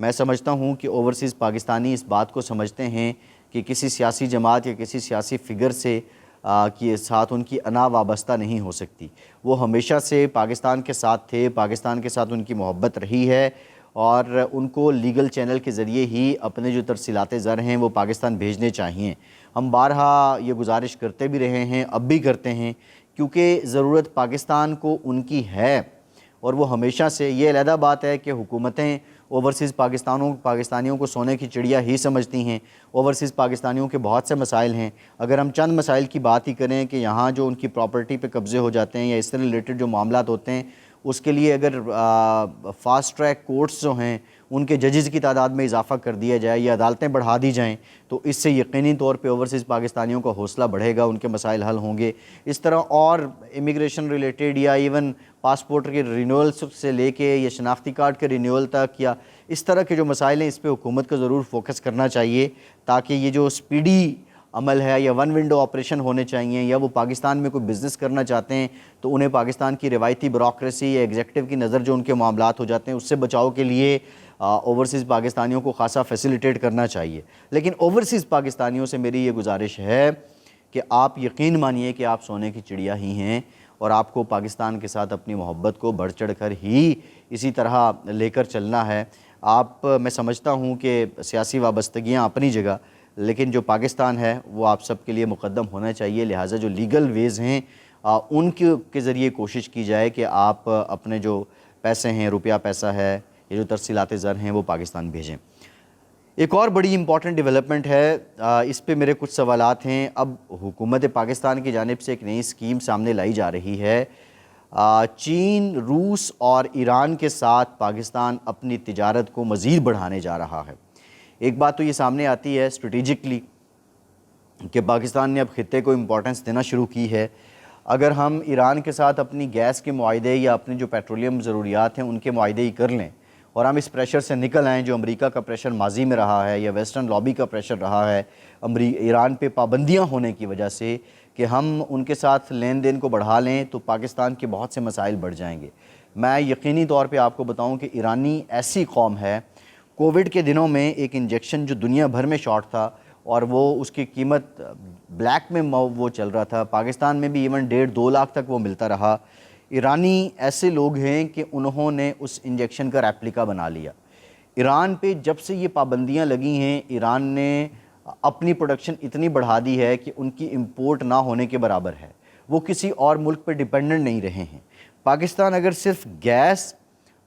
میں سمجھتا ہوں کہ اوورسیز پاکستانی اس بات کو سمجھتے ہیں کہ کسی سیاسی جماعت یا کسی سیاسی فگر سے کے ساتھ ان کی انا وابستہ نہیں ہو سکتی. وہ ہمیشہ سے پاکستان کے ساتھ تھے، پاکستان کے ساتھ ان کی محبت رہی ہے، اور ان کو لیگل چینل کے ذریعے ہی اپنے جو ترسیلات زر ہیں وہ پاکستان بھیجنے چاہیے. ہم بارہا یہ گزارش کرتے بھی رہے ہیں، اب بھی کرتے ہیں، کیونکہ ضرورت پاکستان کو ان کی ہے. اور وہ ہمیشہ سے، یہ علیحدہ بات ہے کہ حکومتیں اوورسیز پاکستانیوں کو سونے کی چڑیا ہی سمجھتی ہیں. اوورسیز پاکستانیوں کے بہت سے مسائل ہیں. اگر ہم چند مسائل کی بات ہی کریں کہ یہاں جو ان کی پراپرٹی پہ قبضے ہو جاتے ہیں یا اس سے ریلیٹڈ جو معاملات ہوتے ہیں، اس کے لیے اگر فاسٹ ٹریک کورٹس جو ہیں ان کے ججز کی تعداد میں اضافہ کر دیا جائے یا عدالتیں بڑھا دی جائیں تو اس سے یقینی طور پہ اوورسیز پاکستانیوں کا حوصلہ بڑھے گا، ان کے مسائل حل ہوں گے. اس طرح اور امیگریشن ریلیٹڈ یا ایون پاسپورٹ کے رینیول سے لے کے یا شناختی کارڈ کے رینیول تک، یا اس طرح کے جو مسائل ہیں اس پہ حکومت کو ضرور فوکس کرنا چاہیے، تاکہ یہ جو سپیڈی عمل ہے یا ون ونڈو آپریشن ہونے چاہیے، یا وہ پاکستان میں کوئی بزنس کرنا چاہتے ہیں تو انہیں پاکستان کی روایتی بیوروکریسی یا ایگزیکٹو کی نظر جو ان کے معاملات ہو جاتے ہیں اس سے بچاؤ کے لیے اوورسیز پاکستانیوں کو خاصا فیسیلیٹیٹ کرنا چاہیے. لیکن اوورسیز پاکستانیوں سے میری یہ گزارش ہے کہ آپ یقین مانیے کہ آپ سونے کی چڑیا ہی ہیں، اور آپ کو پاکستان کے ساتھ اپنی محبت کو بڑھ چڑھ کر ہی اسی طرح لے کر چلنا ہے. میں سمجھتا ہوں کہ سیاسی وابستگیاں اپنی جگہ، لیکن جو پاکستان ہے وہ آپ سب کے لیے مقدم ہونا چاہیے. لہٰذا جو لیگل ویز ہیں ان کے ذریعے کوشش کی جائے کہ آپ اپنے جو پیسے ہیں، روپیہ پیسہ ہے، یہ جو ترسیلات زر ہیں وہ پاکستان بھیجیں. ایک اور بڑی امپورٹنٹ ڈیولپمنٹ ہے، اس پہ میرے کچھ سوالات ہیں. اب حکومت پاکستان کی جانب سے ایک نئی اسکیم سامنے لائی جا رہی ہے. چین، روس اور ایران کے ساتھ پاکستان اپنی تجارت کو مزید بڑھانے جا رہا ہے. ایک بات تو یہ سامنے آتی ہے اسٹریٹجکلی کہ پاکستان نے اب خطے کو امپورٹنس دینا شروع کی ہے. اگر ہم ایران کے ساتھ اپنی گیس کے معاہدے یا اپنی جو پیٹرولیم ضروریات ہیں ان کے معاہدے ہی کر لیں اور ہم اس پریشر سے نکل آئیں جو امریکہ کا پریشر ماضی میں رہا ہے یا ویسٹرن لابی کا پریشر رہا ہے ایران پہ پابندیاں ہونے کی وجہ سے، کہ ہم ان کے ساتھ لین دین کو بڑھا لیں تو پاکستان کے بہت سے مسائل بڑھ جائیں گے. میں یقینی طور پہ آپ کو بتاؤں کہ ایرانی ایسی قوم ہے، کووڈ کے دنوں میں ایک انجیکشن جو دنیا بھر میں شارٹ تھا اور وہ اس کی قیمت بلیک میں وہ چل رہا تھا، پاکستان میں بھی ایون 1.5-2 لاکھ تک وہ ملتا رہا. ایرانی ایسے لوگ ہیں کہ انہوں نے اس انجیکشن کا ریپلیکا بنا لیا. ایران پہ جب سے یہ پابندیاں لگی ہیں، ایران نے اپنی پروڈکشن اتنی بڑھا دی ہے کہ ان کی امپورٹ نہ ہونے کے برابر ہے. وہ کسی اور ملک پہ ڈیپینڈنٹ نہیں رہے ہیں. پاکستان اگر صرف گیس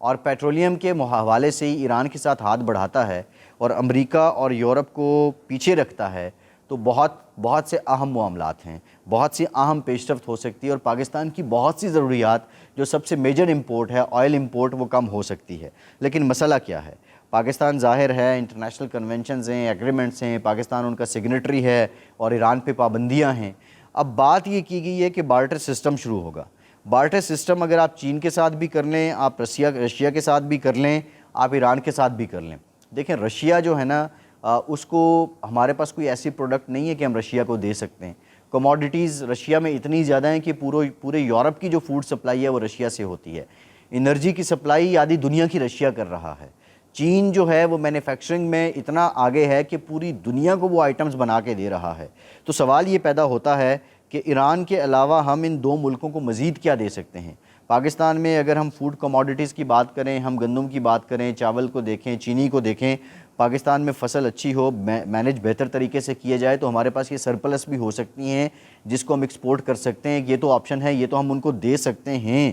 اور پیٹرولیم کے حوالے سے ہی ایران کے ساتھ ہاتھ بڑھاتا ہے اور امریکہ اور یورپ کو پیچھے رکھتا ہے تو بہت سے اہم معاملات ہیں، بہت سی اہم پیش رفت ہو سکتی ہے، اور پاکستان کی بہت سی ضروریات جو سب سے میجر امپورٹ ہے، آئل امپورٹ، وہ کم ہو سکتی ہے. لیکن مسئلہ کیا ہے؟ پاکستان ظاہر ہے انٹرنیشنل کنونشنز ہیں، ایگریمنٹس ہیں، پاکستان ان کا سگنیٹری ہے اور ایران پہ پابندیاں ہیں. اب بات یہ کی گئی ہے کہ بارٹر سسٹم شروع ہوگا. بارٹر سسٹم اگر آپ چین کے ساتھ بھی کر لیں، آپ رشیا کے ساتھ بھی کر لیں، آپ ایران کے ساتھ بھی کر لیں. دیکھیں رشیا جو ہے نا، اس کو ہمارے پاس کوئی ایسی پروڈکٹ نہیں ہے کہ ہم رشیا کو دے سکتے ہیں. کموڈیٹیز رشیا میں اتنی زیادہ ہیں کہ پورے یورپ کی جو فوڈ سپلائی ہے وہ رشیا سے ہوتی ہے. انرجی کی سپلائی آدھی دنیا کی رشیا کر رہا ہے. چین جو ہے وہ مینوفیکچرنگ میں اتنا آگے ہے کہ پوری دنیا کو وہ آئٹمز بنا کے دے رہا ہے. تو سوال یہ پیدا ہوتا ہے کہ ایران کے علاوہ ہم ان دو ملکوں کو مزید کیا دے سکتے ہیں. پاکستان میں اگر ہم فوڈ کموڈیٹیز کی بات کریں، ہم گندم کی بات کریں، چاول کو دیکھیں، چینی کو دیکھیں، پاکستان میں فصل اچھی ہو، مینج بہتر طریقے سے کیا جائے تو ہمارے پاس یہ سرپلس بھی ہو سکتی ہیں جس کو ہم ایکسپورٹ کر سکتے ہیں. یہ تو آپشن ہے، یہ تو ہم ان کو دے سکتے ہیں.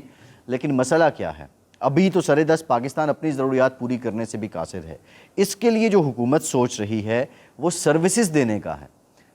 لیکن مسئلہ کیا ہے؟ ابھی تو سرے دست پاکستان اپنی ضروریات پوری کرنے سے بھی قاصر ہے. اس کے لیے جو حکومت سوچ رہی ہے وہ سروسز دینے کا ہے.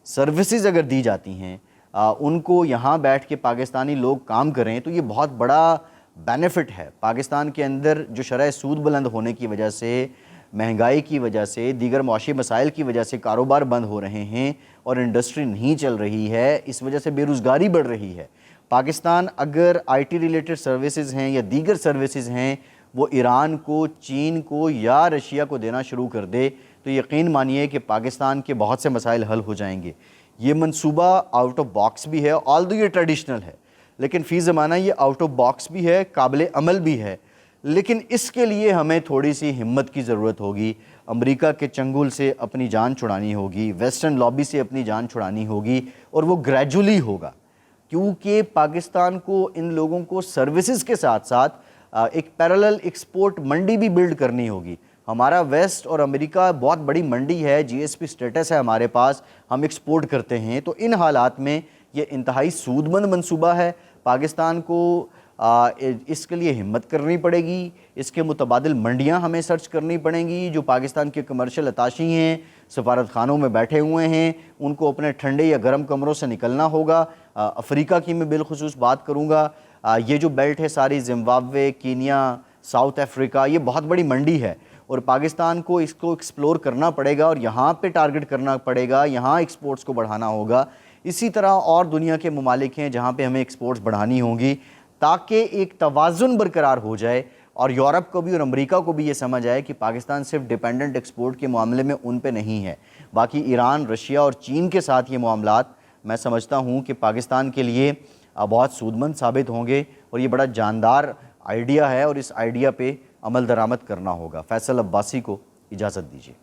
سروسز اگر دی جاتی ہیں، ان کو یہاں بیٹھ کے پاکستانی لوگ کام کریں تو یہ بہت بڑا بینیفٹ ہے. پاکستان کے اندر جو شرح سود بلند ہونے کی وجہ سے، مہنگائی کی وجہ سے، دیگر معاشی مسائل کی وجہ سے کاروبار بند ہو رہے ہیں اور انڈسٹری نہیں چل رہی ہے، اس وجہ سے بے روزگاری بڑھ رہی ہے. پاکستان اگر آئی ٹی ریلیٹڈ سروسز ہیں یا دیگر سروسز ہیں وہ ایران کو، چین کو یا رشیا کو دینا شروع کر دے تو یقین مانیے کہ پاکستان کے بہت سے مسائل حل ہو جائیں گے. یہ منصوبہ آؤٹ آف باکس بھی ہے، آلدو یہ ٹریڈیشنل ہے، لیکن فی زمانہ یہ آؤٹ آف باکس بھی ہے، قابل عمل بھی ہے. لیکن اس کے لیے ہمیں تھوڑی سی ہمت کی ضرورت ہوگی، امریکہ کے چنگل سے اپنی جان چھڑانی ہوگی، ویسٹرن لابی سے اپنی جان چھڑانی ہوگی، اور وہ گریجولی ہوگا، کیونکہ پاکستان کو ان لوگوں کو سروسز کے ساتھ ساتھ ایک پیرالل ایکسپورٹ منڈی بھی بلڈ کرنی ہوگی۔ ہمارا ویسٹ اور امریکہ بہت بڑی منڈی ہے، جی ایس پی سٹیٹس ہے ہمارے پاس، ہم ایکسپورٹ کرتے ہیں، تو ان حالات میں یہ انتہائی سود مند منصوبہ ہے۔ پاکستان کو اس کے لیے ہمت کرنی پڑے گی، اس کے متبادل منڈیاں ہمیں سرچ کرنی پڑیں گی۔ جو پاکستان کے کمرشل اتاشی ہیں، سفارت خانوں میں بیٹھے ہوئے ہیں، ان کو اپنے ٹھنڈے یا گرم کمروں سے نکلنا ہوگا۔ افریقہ کی میں بالخصوص بات کروں گا، یہ جو بیلٹ ہے ساری، زمبابوے، کینیا، ساؤتھ افریقہ، یہ بہت بڑی منڈی ہے، اور پاکستان کو اس کو ایکسپلور کرنا پڑے گا، اور یہاں پہ ٹارگٹ کرنا پڑے گا، یہاں ایکسپورٹس کو بڑھانا ہوگا۔ اسی طرح اور دنیا کے ممالک ہیں جہاں پہ ہمیں ایکسپورٹس بڑھانی ہوں گی، تاکہ ایک توازن برقرار ہو جائے، اور یورپ کو بھی اور امریکہ کو بھی یہ سمجھ آئے کہ پاکستان صرف ڈیپینڈنٹ ایکسپورٹ کے معاملے میں ان پہ نہیں ہے، باقی ایران، رشیا اور چین کے ساتھ یہ معاملات میں سمجھتا ہوں کہ پاکستان کے لیے بہت سودمند ثابت ہوں گے، اور یہ بڑا جاندار آئیڈیا ہے، اور اس آئیڈیا پہ عمل درآمد کرنا ہوگا۔ فیصل عباسی کو اجازت دیجیے۔